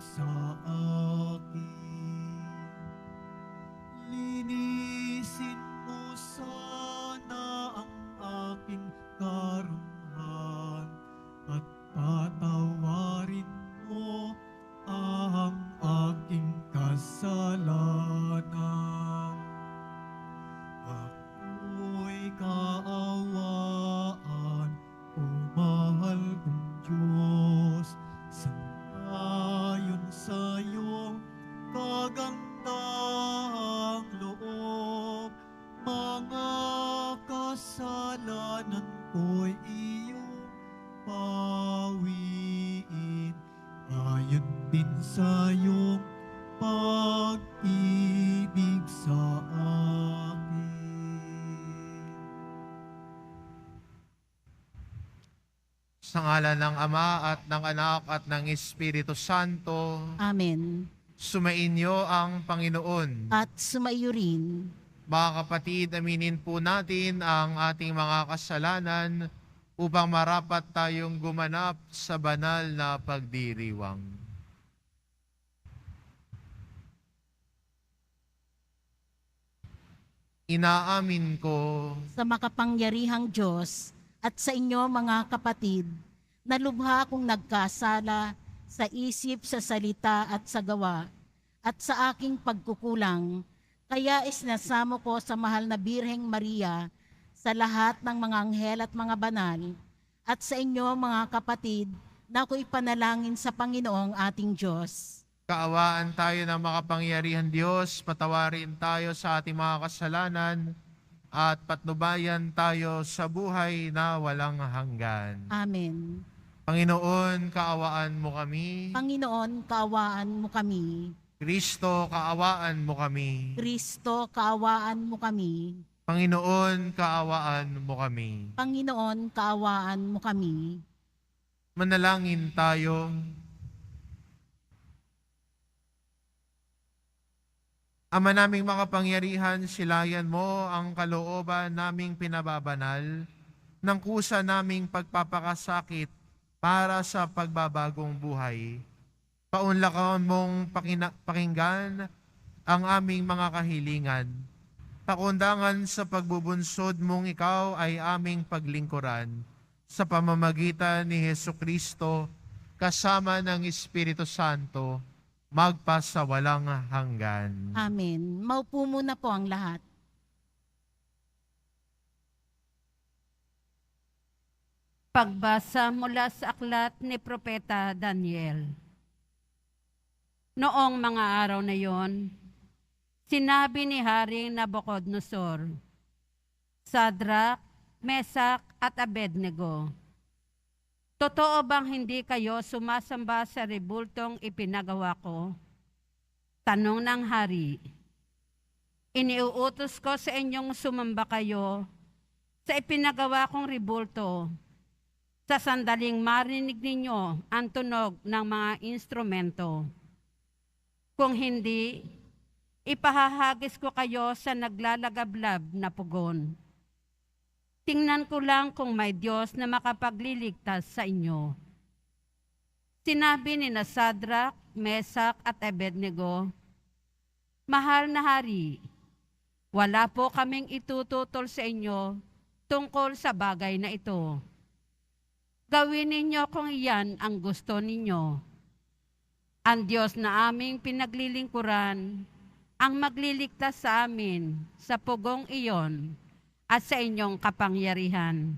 sa akin. Linisin mo sana ang aking karunungan at patawarin mo ang aking kasalanan. Ako'y kaawaan, o mahal kong Diyos, sangayon sa iyong kagandahang loob. Mga kasalanan ko'y iyong pawiin, ayon din sa iyong pag-ibig sa akin. Sa ngalan ng Ama at ng Anak at ng Espiritu Santo, Amen. sumainyo ang Panginoon. At sumaiyo rin. Mga kapatid, aminin po natin ang ating mga kasalanan upang marapat tayong gumanap sa banal na pagdiriwang. Inaamin ko Sa makapangyarihang Diyos at sa inyo mga kapatid, na lubha kong nagkasala sa isip, sa salita at sa gawa, at sa aking pagkukulang, kaya isnasamo ko sa mahal na Birheng Maria, sa lahat ng mga anghel at mga banal, at sa inyo mga kapatid, na ako'y panalangin sa Panginoong ating Diyos. kaawaan tayo ng makapangyarihan Diyos, patawarin tayo sa ating mga kasalanan, at patnubayan tayo sa buhay na walang hanggan. Amen. Panginoon, kaawaan mo kami. Panginoon, kaawaan mo kami. Kristo, kaawaan mo kami. Kristo, kaawaan mo kami. Panginoon, kaawaan mo kami. Panginoon, kaawaan mo kami. Manalangin tayo. Ama naming makapangyarihan, silayan mo ang kalooban naming pinababanal ng kusa naming pagpapakasakit para sa pagbabagong buhay. Paunlakan mong pakinggan ang aming mga kahilingan. Pakundangan sa pagbubunsod mong ikaw ay aming paglingkuran sa pamamagitan ni Hesukristo kasama ng Espiritu Santo magpasawalang hanggan. Amen. Maupo muna po ang lahat. Pagbasa mula sa aklat ni Propeta Daniel. Noong mga araw na yon, sinabi ni Haring Nabucodonosor, Sadrak, Mesak at Abednego, totoo bang hindi kayo sumasamba sa rebultong ipinagawa ko? Tanong ng hari. Iniuutos ko sa inyong sumamba kayo sa ipinagawa kong rebulto sa sandaling marinig ninyo ang tunog ng mga instrumento. Kung hindi, ipahahagis ko kayo sa naglalagablab na pugon. Tingnan ko lang kung may Diyos na makapagliligtas sa inyo. Sinabi ni Sadrak, Mesak at Abednego, Mahal na hari, wala po kaming itututol sa inyo tungkol sa bagay na ito. Gawin ninyo kung iyan ang gusto ninyo. Ang Diyos na aming pinaglilingkuran ang magliligtas sa amin sa pugong iyon at sa inyong kapangyarihan.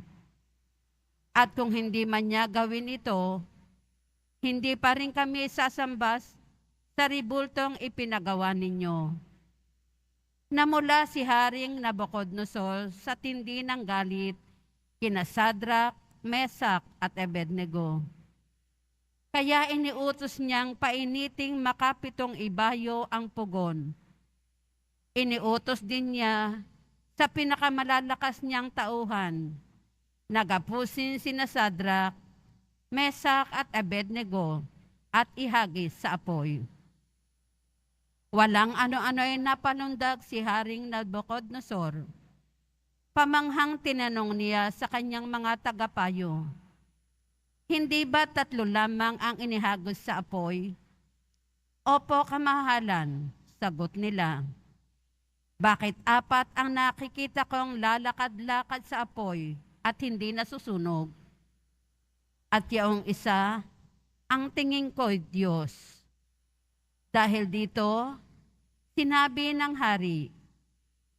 At kung hindi man niya gawin ito, hindi pa rin kami sasambas sa rebultong ipinagawa ninyo. Namula si Haring Nabucodonosor sa tindi ng galit kina Sadrak, Mesak at Abednego. Kaya iniutos niyang painiting makapitong ibayo ang pugon. Iniutos din niya sa pinakamalalakas niyang tauhan, nagapusin sina Sadrak, Mesak at Abednego at ihagis sa apoy. Walang ano-ano'y napanundag si Haring Nabucodonosor. Pamanghang tinanong niya sa kanyang mga tagapayo, Hindi ba 3 lamang ang inihagos sa apoy? Opo, kamahalan, sagot nila. Bakit 4 ang nakikita kong lalakad-lakad sa apoy at hindi nasusunog? At yaong isa, ang tingin ko'y Diyos. Dahil dito, sinabi ng hari,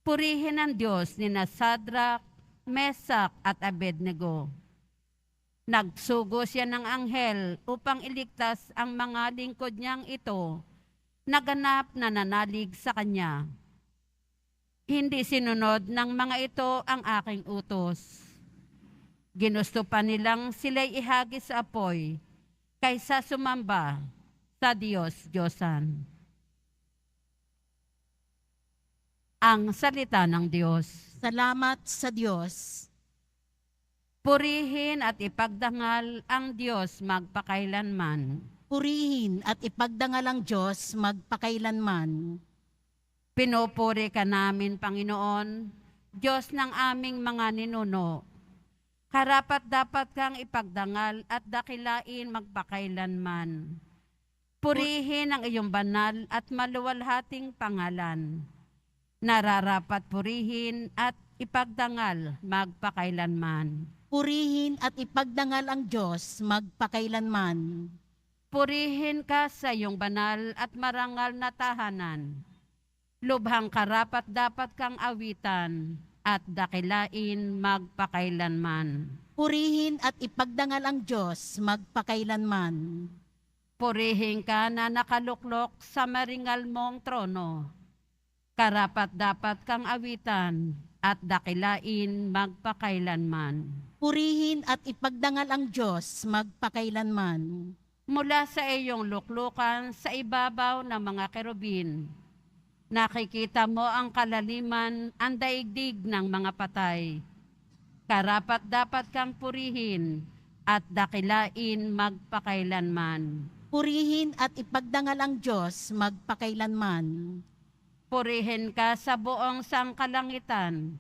purihin ang Diyos ni Sadrak, Mesak at Abednego. Nagsugo siya ng anghel upang iligtas ang mga lingkod niyang ito, naganap na nanalig sa kanya. Hindi sinunod ng mga ito ang aking utos. Ginusto pa nilang sila'y ihagis sa apoy, kaysa sumamba sa Diyos-Diyosan. Ang salita ng Diyos. Salamat sa Diyos. Purihin at ipagdangal ang Diyos magpakailanman. Purihin at ipagdangal ang Diyos magpakailanman. Pinupuri ka namin, Panginoon, Diyos ng aming mga ninuno. Karapat-dapat kang ipagdangal at dakilain magpakailanman. Purihin ang iyong banal at maluwalhating pangalan. Nararapat purihin at ipagdangal magpakailanman. Purihin at ipagdangal ang Diyos magpakailanman. Purihin ka sa iyong banal at marangal na tahanan. Lubhang karapat dapat kang awitan at dakilain magpakailanman. Purihin at ipagdangal ang Diyos magpakailanman. Purihin ka na nakaluklok sa maringal mong trono. Karapat dapat kang awitan at dakilain magpakailanman. Purihin at ipagdangal ang Diyos magpakailanman. Mula sa iyong luklukan sa ibabaw ng mga kerubin, nakikita mo ang kalaliman, ang daigdig ng mga patay. Karapat dapat kang purihin at dakilain magpakailanman. Purihin at ipagdangal ang Diyos magpakailanman. Purihin ka sa buong sangkalangitan.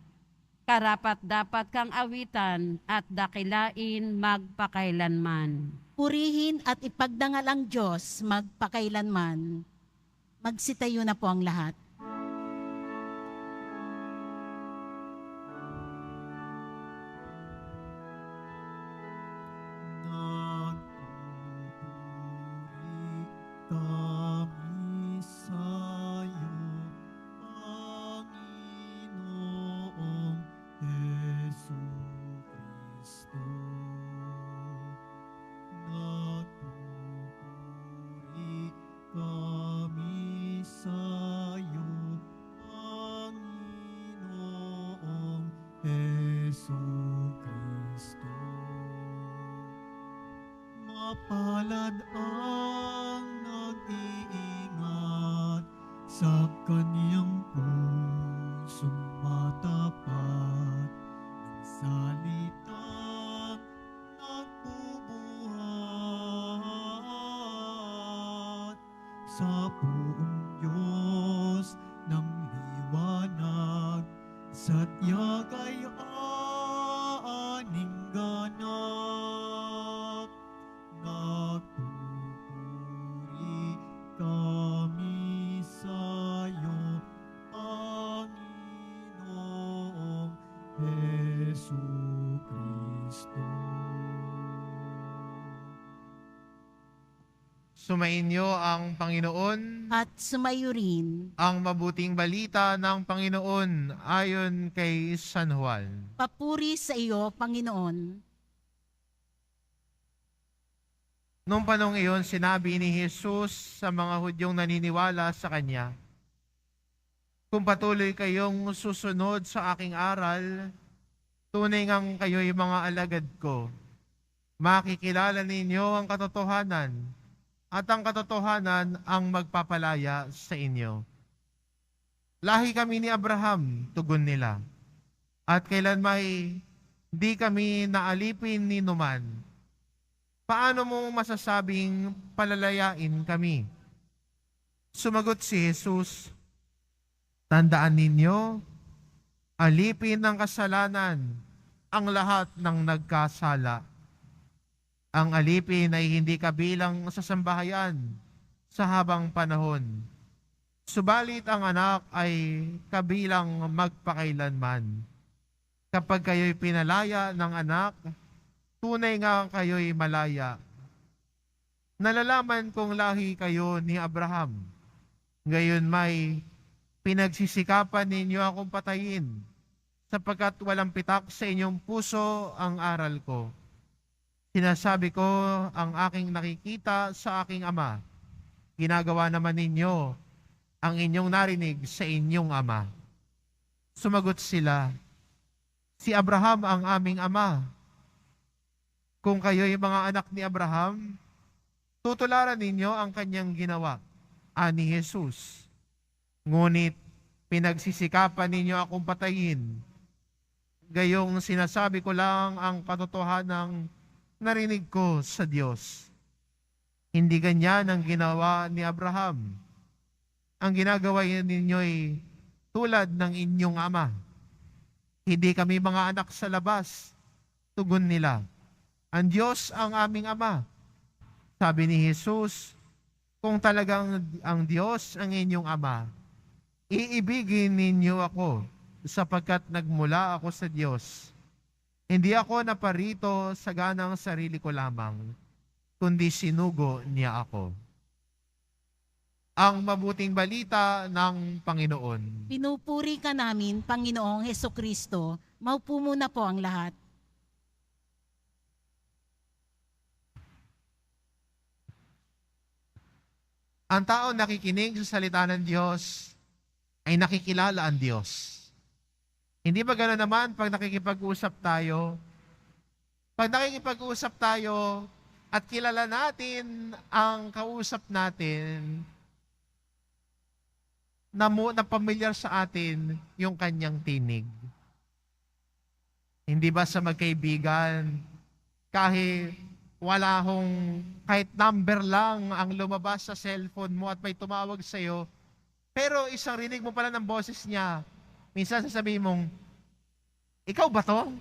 Karapat dapat kang awitan at dakilain magpakailanman. Purihin at ipagdangal ang Diyos magpakailanman. Magsitayo na po ang lahat. Nagpupuri kami sa'yo, Panginoong Jesucristo. Nagpupuri kami sa'yo, Panginoong Jesucristo. Mapalad ang nag-iingat sa kaniyang pusong matapat, ng salitang nagbubuhat sa buong Diyos ng liwanag, sa tiyag ay aaning ganap. Nagpupuri kami sa'yo, Panginoong Jesucristo. Sumainyo ang Panginoon, At sumayo rin. ang mabuting balita ng Panginoon ayon kay San Juan. Papuri sa iyo, Panginoon. Noong panong iyon, sinabi ni Jesus sa mga Hudyong naniniwala sa Kanya, kung patuloy kayong susunod sa aking aral, tunay ngang kayo'y mga alagad ko. Makikilala ninyo ang katotohanan, at ang katotohanan ang magpapalaya sa inyo. Lahi kami ni Abraham, tugon nila, at kailan may di kami naalipin ni numan. Paano mo masasabing palalayain kami? Sumagot si Jesus, tandaan ninyo, alipin ng kasalanan ang lahat ng nagkasala. Ang alipin ay hindi kabilang sa sambahayan, sa habang panahon. Subalit ang anak ay kabilang magpakailanman. Kapag kayo'y pinalaya ng anak, tunay nga kayo'y malaya. Nalalaman kong lahi kayo ni Abraham. Gayon may pinagsisikapan ninyo akong patayin, sapagkat walang pitak sa inyong puso ang aral ko. Sinasabi ko ang aking nakikita sa aking ama. Ginagawa naman ninyo ang inyong narinig sa inyong ama. Sumagot sila, si Abraham ang aming ama. Kung kayo'y mga anak ni Abraham, tutularan ninyo ang kanyang ginawa, ani Jesus. Ngunit pinagsisikapan ninyo akong patayin. Gayong sinasabi ko lang ang katotohanang narinig ko sa Diyos. Hindi ganyan ang ginawa ni Abraham. Ang ginagawa ninyo'y tulad ng inyong ama. Hindi kami mga anak sa labas, tugon nila. Ang Diyos ang aming ama. Sabi ni Jesus, kung talagang ang Diyos ang inyong ama, iibigin ninyo ako sapagkat nagmula ako sa Diyos. Hindi ako naparito sa ganang sarili ko lamang, kundi sinugo niya ako. Ang mabuting balita ng Panginoon. Pinupuri ka namin, Panginoong Hesukristo. Maupo muna po ang lahat. Ang tao nakikinig sa salita ng Diyos ay nakikilala ang Diyos. Hindi ba gano'n naman pag nakikipag-usap tayo? Pag nakikipag-usap tayo at kilala natin ang kausap natin, na pamilyar sa atin yung kanyang tinig. Hindi ba sa magkaibigan, kahit kahit number lang ang lumabas sa cellphone mo at may tumawag sa'yo, pero isang rinig mo pala ng boses niya, minsan sasabihin mong, ikaw ba to?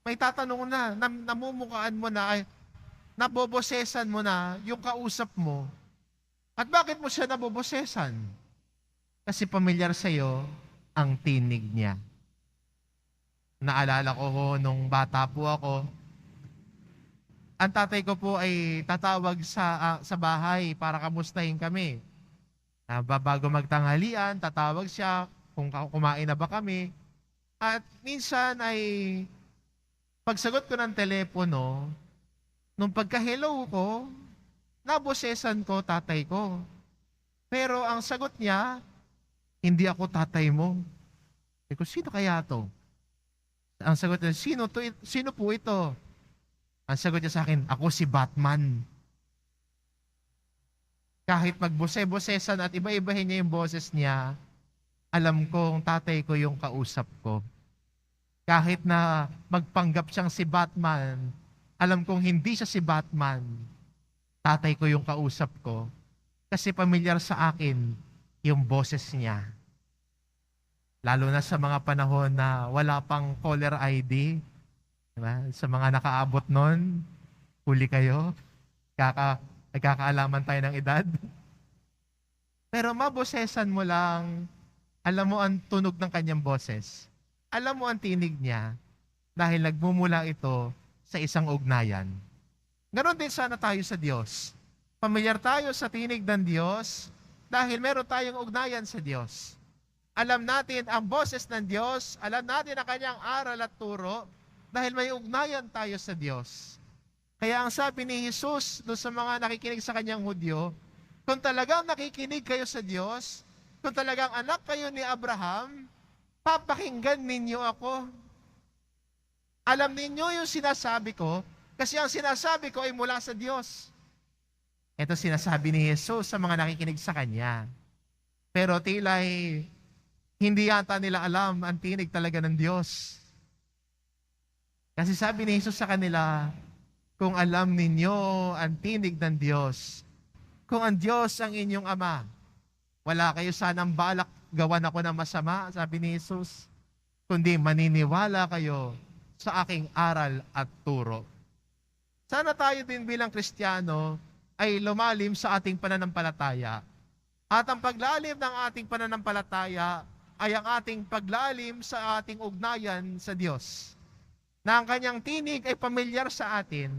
May tatanong na, namumukaan mo na, nabobosesan mo na yung kausap mo. At bakit mo siya nabobosesan? Kasi pamilyar sa'yo ang tinig niya. Naalala ko nung bata po ako, ang tatay ko po ay tatawag sa bahay para kamustahin kami. Bago magtanghalian, tatawag siya kung kumain na ba kami. At minsan ay pagsagot ko ng telepono, nung pagka-hello ko, nabosesan ko tatay ko. Pero ang sagot niya, hindi ako tatay mo. Ko, sino kaya to? Ang sagot niya, sino po ito? Ang sagot niya sa akin, ako si Batman. Kahit magbose-bosesan at iba-ibahin niya yung boses niya, alam kong tatay ko yung kausap ko. Kahit na magpanggap siyang si Batman, alam kong hindi siya si Batman. Tatay ko yung kausap ko. Kasi pamilyar sa akin yung boses niya. Lalo na sa mga panahon na wala pang caller ID. Diba? Sa mga nakaabot nun, huli kayo. Nagkakaalaman tayo ng edad. Pero mabosesan mo lang, alam mo ang tunog ng kanyang boses. Alam mo ang tinig niya dahil nagmumula ito sa isang ugnayan. Ganon din sana tayo sa Diyos. Pamilyar tayo sa tinig ng Diyos dahil meron tayong ugnayan sa Diyos. Alam natin ang boses ng Diyos, alam natin ang kanyang aral at turo dahil may ugnayan tayo sa Diyos. Kaya ang sabi ni Jesus doon sa mga nakikinig sa kanyang Hudyo, kung talagang nakikinig kayo sa Diyos, kung talagang anak kayo ni Abraham, papakinggan ninyo ako. Alam ninyo yung sinasabi ko, kasi ang sinasabi ko ay mula sa Diyos. Ito sinasabi ni Jesus sa mga nakikinig sa Kanya. Pero tila'y hindi yata nila alam ang tinig talaga ng Diyos. Kasi sabi ni Jesus sa kanila, kung alam ninyo ang tinig ng Diyos, kung ang Diyos ang inyong Ama, wala kayo sanang balak gawan ako ng masama, sabi ni Jesus, kundi maniniwala kayo sa aking aral at turo. Sana tayo din bilang Kristiyano, ay lumalim sa ating pananampalataya. At ang paglalim ng ating pananampalataya ay ang ating paglalim sa ating ugnayan sa Diyos. Na ang kanyang tinig ay pamilyar sa atin.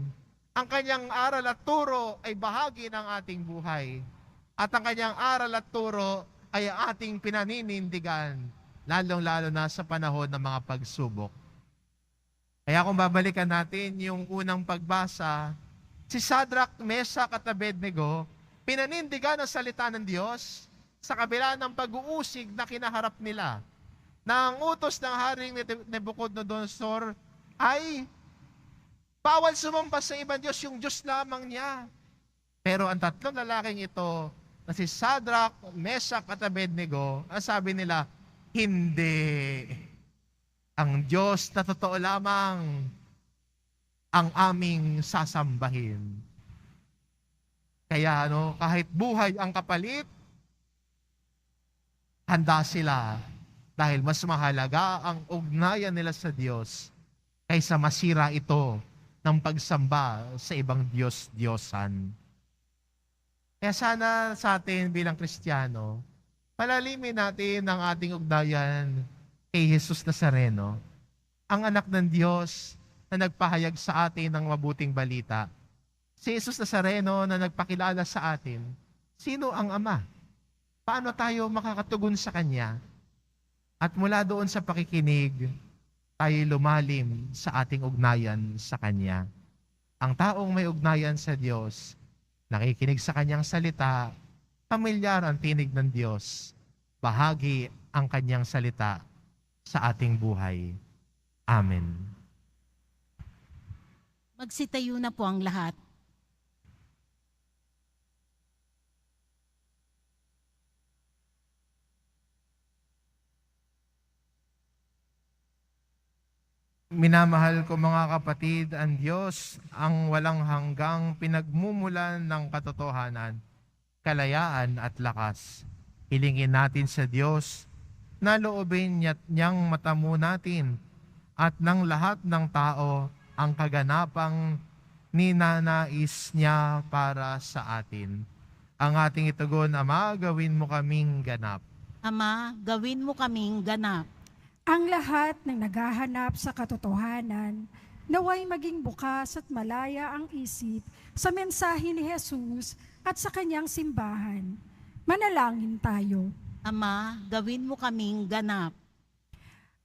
Ang kanyang aral at turo ay bahagi ng ating buhay. At ang kanyang aral at turo ay ating pinaninindigan, lalong-lalo na sa panahon ng mga pagsubok. Kaya kung babalikan natin yung unang pagbasa, si Shadrach, Meshach at Abednego, pinanindigan ang salita ng Diyos sa kabila ng pag-uusig na kinaharap nila. Na ang utos ng Haring Nebuchadnezzar ay bawal sumamba sa ibang Diyos, yung Diyos lamang niya. Pero ang tatlong lalaking ito, na si Shadrach, Meshach at Abednego, ang sabi nila, hindi. Ang Diyos na totoo lamang ang aming sasambahin. Kaya kahit buhay ang kapalit, handa sila dahil mas mahalaga ang ugnayan nila sa Diyos kaysa masira ito ng pagsamba sa ibang Diyos-Diyosan. Kaya sana sa atin bilang Kristiyano, palalimin natin ang ating ugnayan kay Jesus Nazareno, ang anak ng Diyos na nagpahayag sa atin ng mabuting balita. Si Jesus Nazareno na nagpakilala sa atin, sino ang Ama? Paano tayo makakatugon sa Kanya? At mula doon sa pakikinig, tayo lumalim sa ating ugnayan sa Kanya. Ang taong may ugnayan sa Diyos, nakikinig sa Kanyang salita, pamilyar ang tinig ng Diyos, bahagi ang Kanyang salita sa ating buhay. Amen. Magsitayo na po ang lahat. Minamahal ko mga kapatid, ang Diyos ang walang hanggang pinagmumulan ng katotohanan, kalayaan at lakas. Hilingin natin sa Diyos na loobin niyang matamo natin at ng lahat ng tao ang kaganapang ninanais niya para sa atin. Ang ating itugon, Ama, gawin mo kaming ganap. Ama, gawin mo kaming ganap. Ang lahat ng naghahanap sa katotohanan, naway maging bukas at malaya ang isip sa mensahe ni Jesus at sa kanyang simbahan. Manalangin tayo. Ama, gawin mo kaming ganap.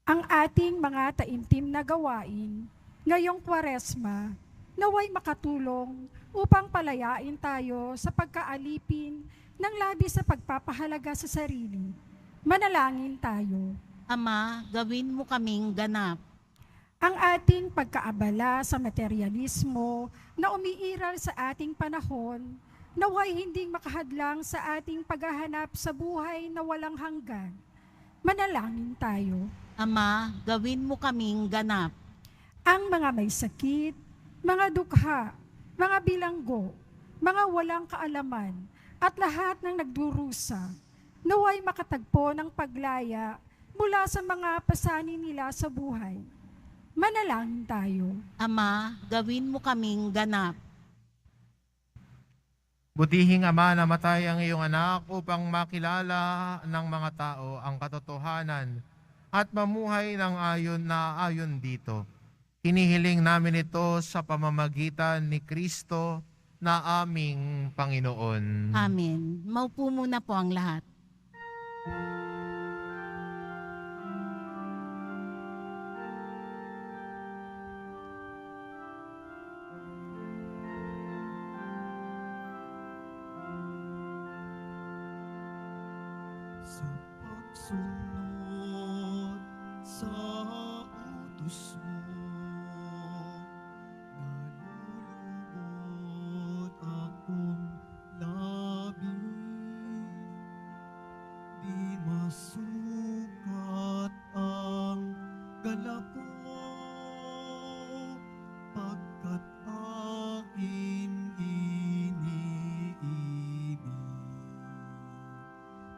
Ang ating mga taimtim na gawain ngayong Kwaresma, naway makatulong upang palayain tayo sa pagkaalipin ng labis sa pagpapahalaga sa sarili. Manalangin tayo. Ama, gawin mo kaming ganap. Ang ating pagkaabala sa materialismo na umiiral sa ating panahon, naway hindi makahadlang sa ating paghahanap sa buhay na walang hanggan. Manalangin tayo. Ama, gawin mo kaming ganap. Ang mga may sakit, mga dukha, mga bilanggo, mga walang kaalaman, at lahat ng nagdurusa, naway makatagpo ng paglaya mula sa mga pasanin nila sa buhay. Manalangin tayo. Ama, gawin mo kaming ganap. Butihing Ama, namatay ang iyong anak upang makilala ng mga tao ang katotohanan at mamuhay ng ayon dito. Hinihiling namin ito sa pamamagitan ni Kristo na aming Panginoon. Amen. Maupo muna po ang lahat. Sa pagsunod sa utos mo, nalulugod akong labis. Di masukat ang galak ko, pagkat aking iniibig.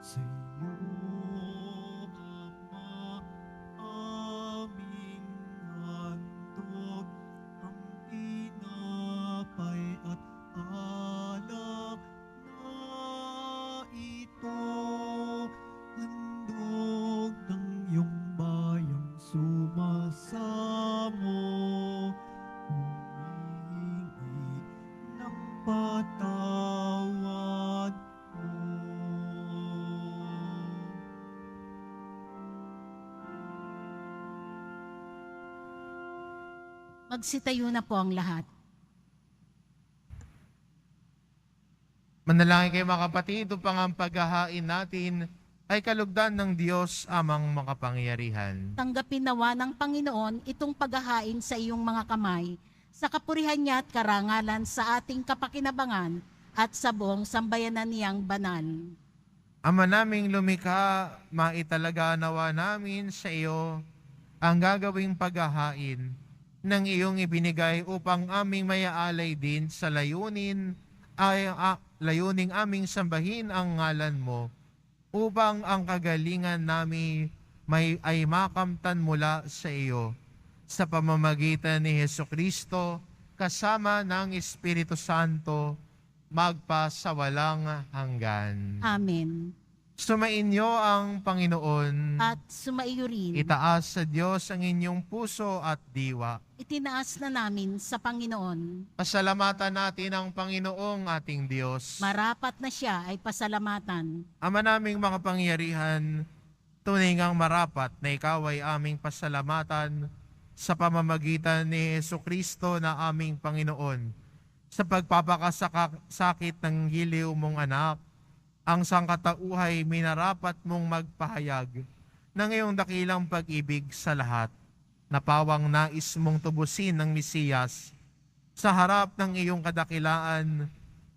Sa iyo, Ama, aming ipatawad mo. Magsitayo na po ang lahat. Manalangin kayo mga kapatid upang ang paghahain natin ay kalugdan ng Diyos amang makapangyarihan. Tanggapin nawa ng Panginoon itong paghahain sa iyong mga kamay, sa kapurihan niya at karangalan sa ating kapakinabangan at sa buong sambayanan niyang banal. Ama naming lumikha, maitalaga nawa namin sa iyo ang gagawing paghahain ng iyong ibinigay upang aming mayaalay din sa layuning aming sambahin ang ngalan mo, upang ang kagalingan namin ay makamtan mula sa iyo sa pamamagitan ni Hesukristo kasama ng Espiritu Santo magpa sa walang hanggan. Amen. Sumainyo ang Panginoon. At sumaiyo rin. Itaas sa Diyos ang inyong puso at diwa. Itinaas na namin sa Panginoon. Pasalamatan natin ang Panginoong ating Diyos. Marapat na siya ay pasalamatan. Ama naming makapangyarihan, tunay ngang marapat na ikaw ay aming pasalamatan sa pamamagitan ni Hesukristo na aming Panginoon, sa pagpapakasakit ng giliw mong anak, ang sangkatauhay minarapat mong magpahayag ng iyong dakilang pag-ibig sa lahat, na pawang nais mong tubusin ng Mesiyas. Sa harap ng iyong kadakilaan,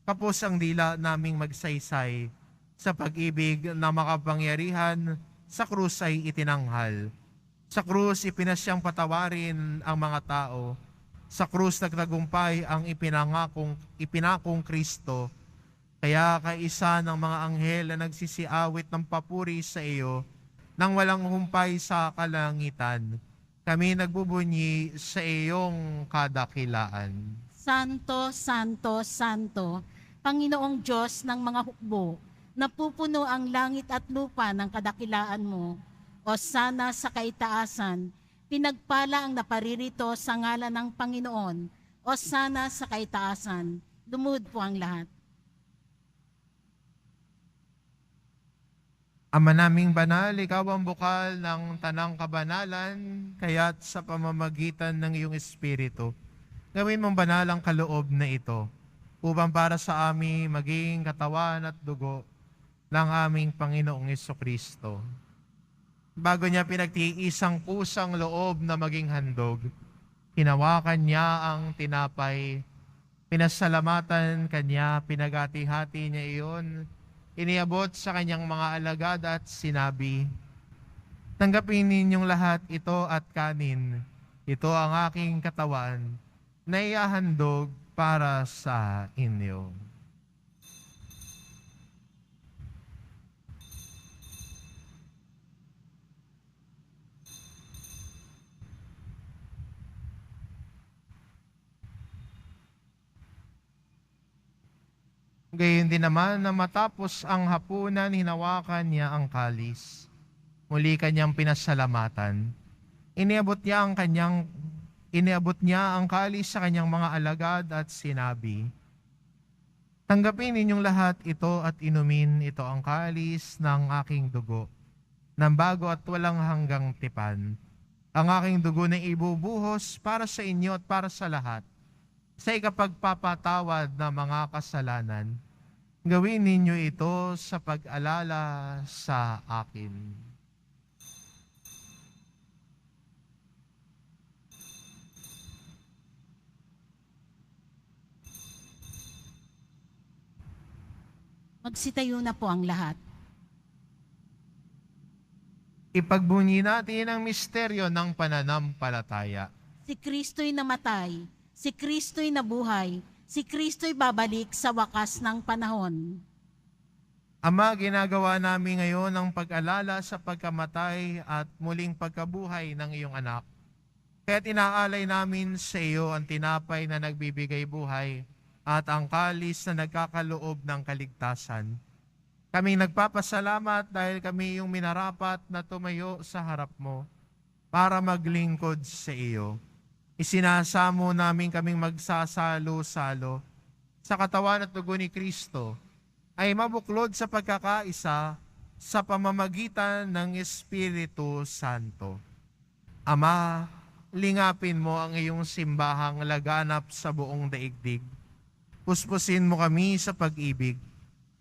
kapos ang dila naming magsaysay, sa pag-ibig na makapangyarihan, sa krus ay itinanghal. Sa krus ipinasyang patawarin ang mga tao. Sa krus nagtagumpay ang ipinakong Kristo. Kaya kaisa ng mga anghel na nagsisiawit ng papuri sa iyo, nang walang humpay sa kalangitan, kami nagbubunyi sa iyong kadakilaan. Santo, Santo, Santo, Panginoong Diyos ng mga hukbo, napupuno ang langit at lupa ng kadakilaan mo. O sana sa kaitaasan, pinagpala ang naparirito sa ngalan ng Panginoon. O sana sa kaitaasan, dumud po ang lahat. Ama naming banal, ikaw ang bukal ng tanang kabanalan, kaya't sa pamamagitan ng iyong Espiritu, gawin mong banal ang kaloob na ito, upang para sa amin maging katawan at dugo ng aming Panginoong Jesucristo. Bago niya pinagtiisang kusang loob na maging handog, hinawakan niya ang tinapay, pinasalamatan kanya, pinagati-hati niya iyon, iniabot sa kanyang mga alagad at sinabi, "Tanggapin ninyong lahat ito at kanin. Ito ang aking katawan na iahandog para sa inyo." Gayon din naman na matapos ang hapunan, hinawakan niya ang kalis. Muli kanyang pinasalamatan. Iniabot niya ang kalis sa kanyang mga alagad at sinabi, "Tanggapin ninyong lahat ito at inumin, ito ang kalis ng aking dugo, ng bago at walang hanggang tipan. Ang aking dugo na ibubuhos para sa inyo at para sa lahat, sa ikapagpapatawad ng mga kasalanan. Gawin ninyo ito sa pag-alala sa akin." Magsitayo na po ang lahat. Ipagbunyi natin ang misteryo ng pananampalataya. Si Kristo'y namatay, si Kristo'y nabuhay, si Kristo'y babalik sa wakas ng panahon. Ama, ginagawa namin ngayon ang pag-alala sa pagkamatay at muling pagkabuhay ng iyong anak. Kaya't inaalay namin sa iyo ang tinapay na nagbibigay buhay at ang kalis na nagkakaloob ng kaligtasan. Kami nagpapasalamat dahil kami yung minarapat na tumayo sa harap mo para maglingkod sa iyo. Isinasamo namin kaming magsasalo-salo sa katawan at dugo ni Kristo ay mabuklod sa pagkakaisa sa pamamagitan ng Espiritu Santo. Ama, lingapin mo ang iyong simbahang laganap sa buong daigdig. Puspusin mo kami sa pag-ibig.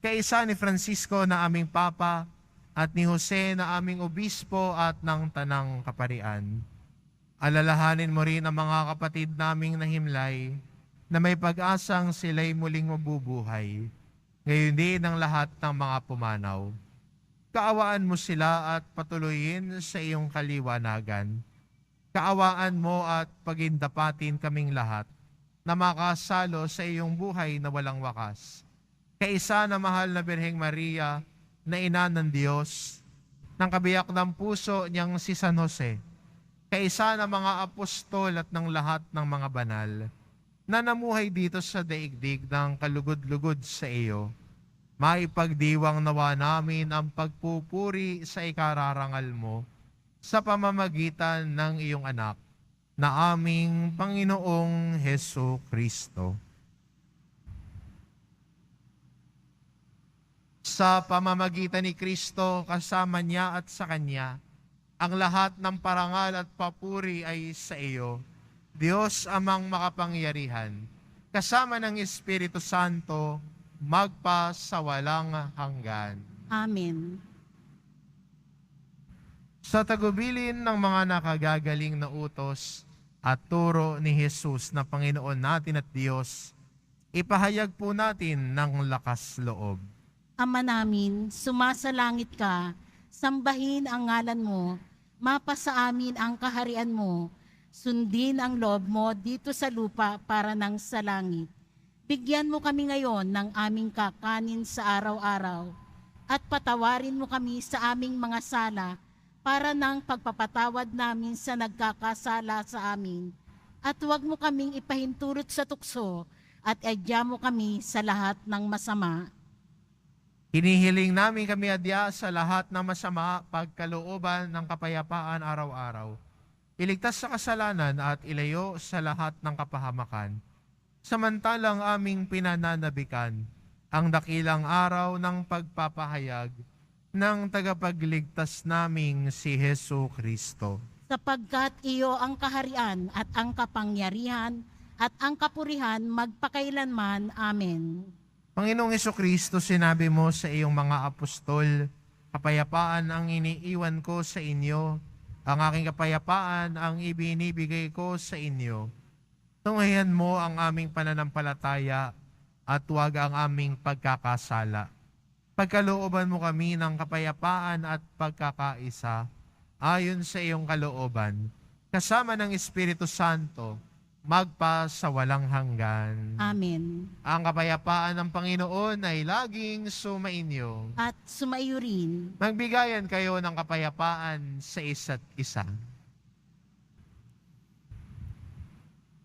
Kaisa ni Francisco na aming Papa at ni Jose na aming Obispo at ng Tanang Kaparian. Alalahanin mo rin ang mga kapatid naming nahimlay na may pag-asang sila'y muling mabubuhay. Ngayon din ang lahat ng mga pumanaw. Kaawaan mo sila at patuloyin sa iyong kaliwanagan. Kaawaan mo at pagindapatin kaming lahat na makasalo sa iyong buhay na walang wakas. Kaisa na mahal na Birheng Maria, na ina ng Diyos, ng kabiyak ng puso niyang si San Jose, kaisa na mga apostol at ng lahat ng mga banal, na namuhay dito sa daigdig ng kalugod-lugod sa iyo, maipagdiwang nawa namin ang pagpupuri sa ikararangal mo sa pamamagitan ng iyong anak, na aming Panginoong Hesu Kristo. Sa pamamagitan ni Kristo, kasama niya at sa Kanya, ang lahat ng parangal at papuri ay sa iyo, Diyos amang makapangyarihan, kasama ng Espiritu Santo, magpa sa walang hanggan. Amen. Sa tagubilin ng mga nakagagaling na utos at turo ni Jesus na Panginoon natin at Diyos, ipahayag po natin ng lakas loob. Ama namin, sumasalangit ka, sambahin ang ngalan mo, mapasa amin ang kaharian mo, sundin ang loob mo dito sa lupa para nang sa langit. Bigyan mo kami ngayon ng aming kakanin sa araw-araw at patawarin mo kami sa aming mga sala para nang pagpapatawad namin sa nagkakasala sa amin. At huwag mo kaming ipahintulot sa tukso at adya mo kami sa lahat ng masama. Hinihiling namin kami adya sa lahat ng masama, pagkalooban ng kapayapaan araw-araw. Iligtas sa kasalanan at ilayo sa lahat ng kapahamakan. Samantalang aming pinananabikan ang dakilang araw ng pagpapahayag ng tagapagligtas naming si Hesu Kristo. Sapagkat iyo ang kaharian at ang kapangyarihan at ang kapurihan magpakailanman. Amen. Panginoong Hesu Kristo, sinabi mo sa iyong mga apostol, kapayapaan ang iniiwan ko sa inyo, ang aking kapayapaan ang ibinibigay ko sa inyo. Tunghayan mo ang aming pananampalataya at huwag ang aming pagkakasala. Pagkalooban mo kami ng kapayapaan at pagkakaisa ayon sa iyong kalooban, kasama ng Espiritu Santo, magpa sa walang hanggan. Amen. Ang kapayapaan ng Panginoon ay laging sumainyo. At sumaiyo rin. Magbigayan kayo ng kapayapaan sa isa't isa.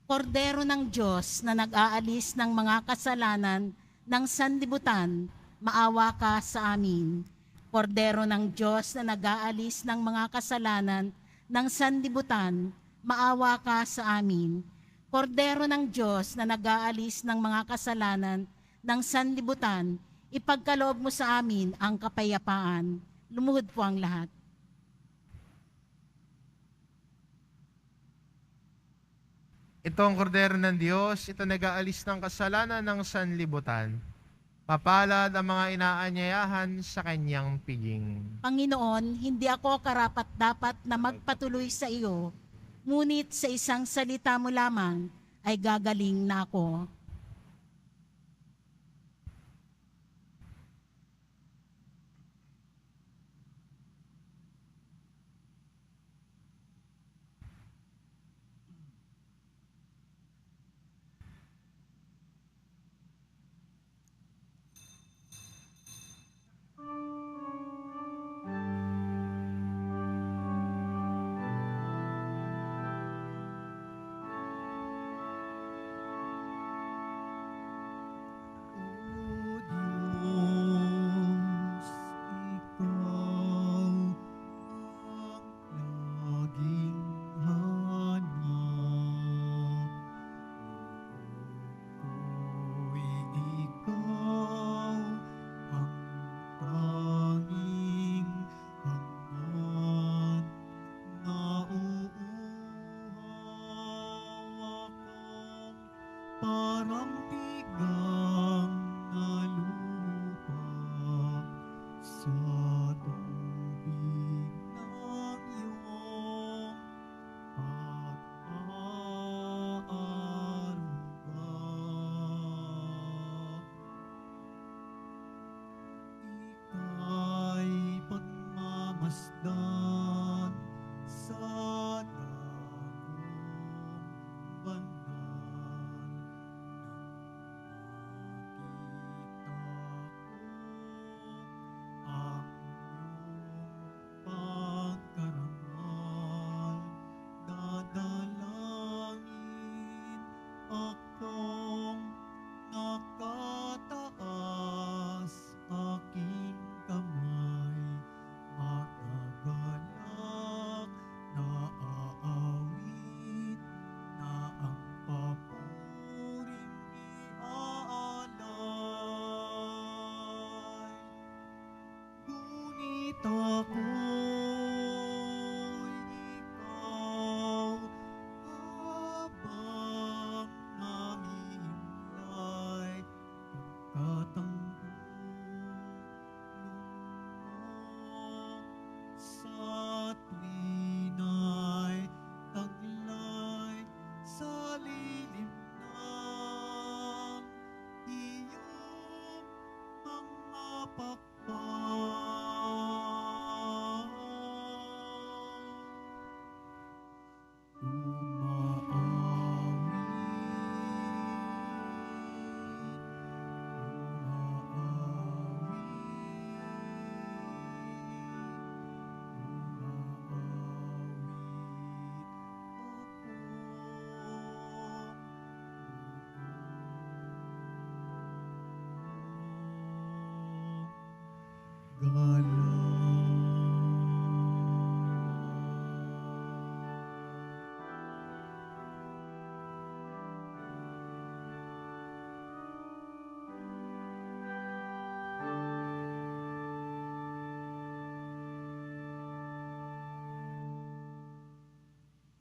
Kordero ng Diyos na nag-aalis ng mga kasalanan ng sanlibutan, maawa ka sa amin. Kordero ng Diyos na nag-aalis ng mga kasalanan ng sanlibutan, maawa ka sa amin. Kordero ng Diyos na nag-aalis ng mga kasalanan ng sanlibutan, ipagkaloob mo sa amin ang kapayapaan. Lumuhod po ang lahat. Ito ang kordero ng Diyos, ito nag-aalis ng kasalanan ng sanlibutan. Mapalad ang mga inaanyayahan sa kanyang piging. Panginoon, hindi ako karapat-dapat na magpatuloy sa iyo, ngunit sa isang salita mo lamang ay gagaling na ako.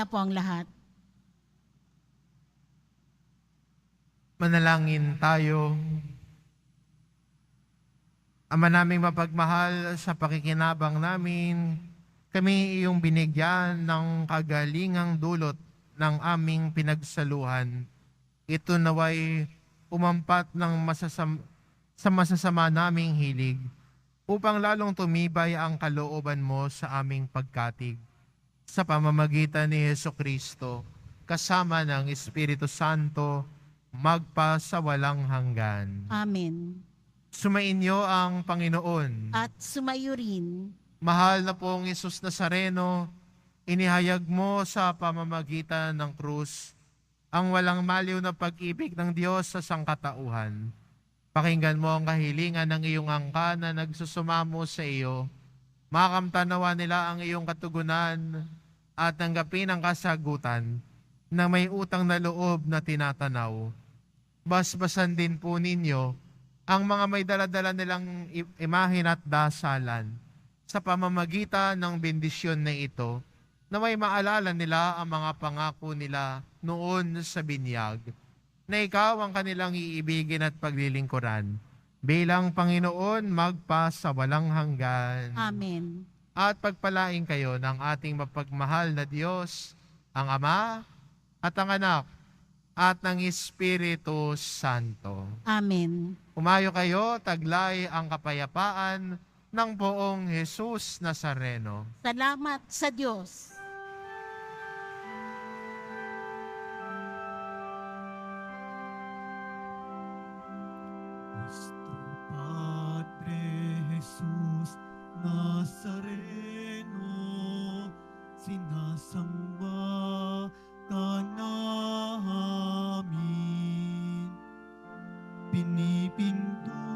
Na po ang lahat. Manalangin tayo. Ama naming mapagmahal, sa pakikinabang namin, kami iyong binigyan ng kagalingang dulot ng aming pinagsaluhan. Ito naway umampat ng sa masasama naming hilig, upang lalong tumibay ang kalooban mo sa aming pagkatig. Sa pamamagitan ni Jesucristo, kasama ng Espiritu Santo, magpa sa walang hanggan. Amen. Sumainyo ang Panginoon. At sumayo rin. Mahal na pong Hesus Nazareno, inihayag mo sa pamamagitan ng krus ang walang maliw na pag-ibig ng Diyos sa sangkatauhan. Pakinggan mo ang kahilingan ng iyong angka na nagsusumamo sa iyo. Makamtanawa nila ang iyong katugunan at tanggapin ang kasagutan na may utang na loob na tinatanaw. Basbasan din po ninyo ang mga may daladala nilang imahin at dasalan sa pamamagitan ng bendisyon na ito, na may maalala nila ang mga pangako nila noon sa binyag, na ikaw ang kanilang iibigin at paglilingkuran bilang Panginoon magpa sa walang hanggan. Amen. At pagpalain kayo ng ating mapagmahal na Diyos, ang Ama at ang Anak at ng Espiritu Santo. Amen. Umayo kayo, taglay ang kapayapaan ng poong Jesus Nazareno. Salamat sa Diyos. Nuestro Padre Jesus Nazareno, sinasamba ka namin, pinipinto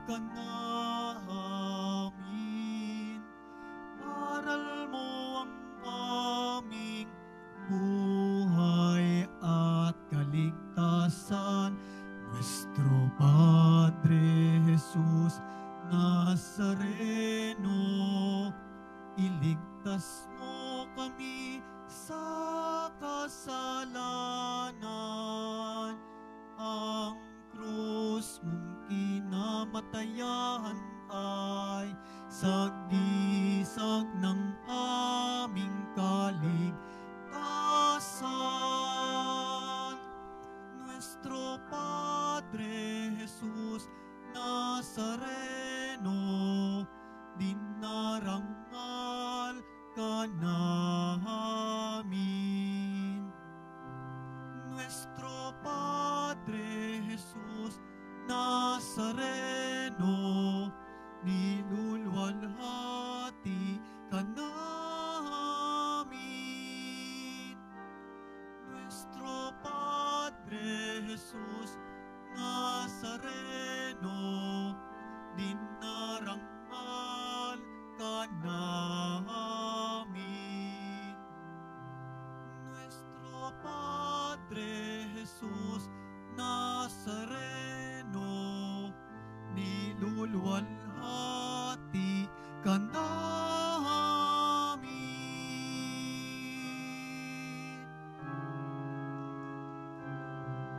ka namin, aral mo ang aming buhay at kaligtasan. Nuestro Padre Jesus Nazareno, iligtas mo kami sa kasalanan. Ang krus mong kinamatayan ay sagdisag ng aming kaligtasan. Nuestro Padre Jesus Nazareno, dinarangal ka namin. Nuestro Padre Jesus Nazareno, niluluwalhati ka namin. Nuestro Padre Jesus Nazareno, dinarangal ka namin. Nuestro Padre Jesus Nazareno, niluluwalhati ka